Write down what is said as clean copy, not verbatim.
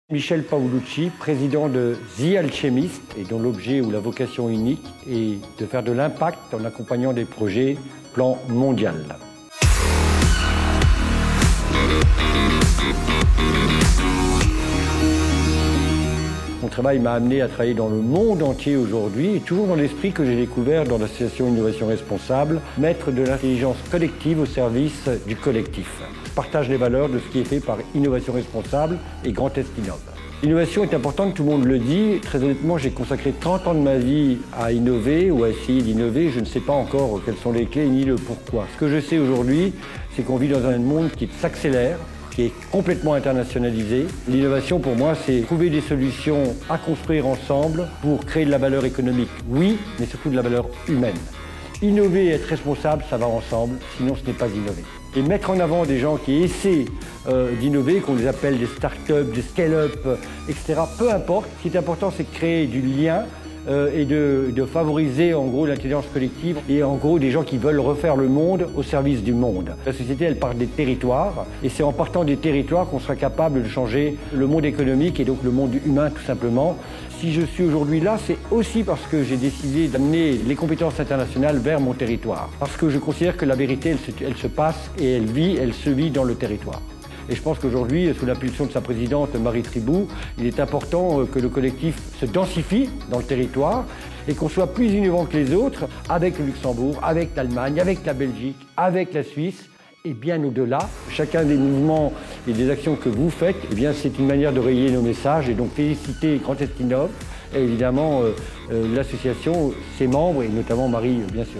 Michel Paolucci, président de The Alchemist, et dont l'objet ou la vocation unique est de faire de l'impact en accompagnant des projets plan mondial. Mon travail m'a amené à travailler dans le monde entier aujourd'hui et toujours dans l'esprit que j'ai découvert dans l'association Innovation Responsable, mettre de l'intelligence collective au service du collectif. Je partage les valeurs de ce qui est fait par Innovation Responsable et Grand Est Innov. L'innovation est importante, tout le monde le dit. Très honnêtement, j'ai consacré 30 ans de ma vie à innover ou à essayer d'innover. Je ne sais pas encore quelles sont les clés ni le pourquoi. Ce que je sais aujourd'hui, c'est qu'on vit dans un monde qui s'accélère, qui est complètement internationalisé. L'innovation, pour moi, c'est trouver des solutions à construire ensemble pour créer de la valeur économique, oui, mais surtout de la valeur humaine. Innover et être responsable, ça va ensemble, sinon ce n'est pas innover. Et mettre en avant des gens qui essaient d'innover, qu'on les appelle des start-up, des scale-up, etc., peu importe. Ce qui est important, c'est de créer du lien et de favoriser en gros l'intelligence collective et en gros des gens qui veulent refaire le monde au service du monde. La société, elle part des territoires et c'est en partant des territoires qu'on sera capable de changer le monde économique et donc le monde humain tout simplement. Si je suis aujourd'hui là, c'est aussi parce que j'ai décidé d'amener les compétences internationales vers mon territoire. Parce que je considère que la vérité, elle se passe et elle se vit dans le territoire. Et je pense qu'aujourd'hui, sous l'impulsion de sa présidente Marie Tribou, il est important que le collectif se densifie dans le territoire et qu'on soit plus innovant que les autres avec le Luxembourg, avec l'Allemagne, avec la Belgique, avec la Suisse et bien au-delà. Chacun des mouvements et des actions que vous faites, eh bien, c'est une manière de relayer nos messages et donc féliciter Grand Est Innov et évidemment l'association, ses membres et notamment Marie, bien sûr.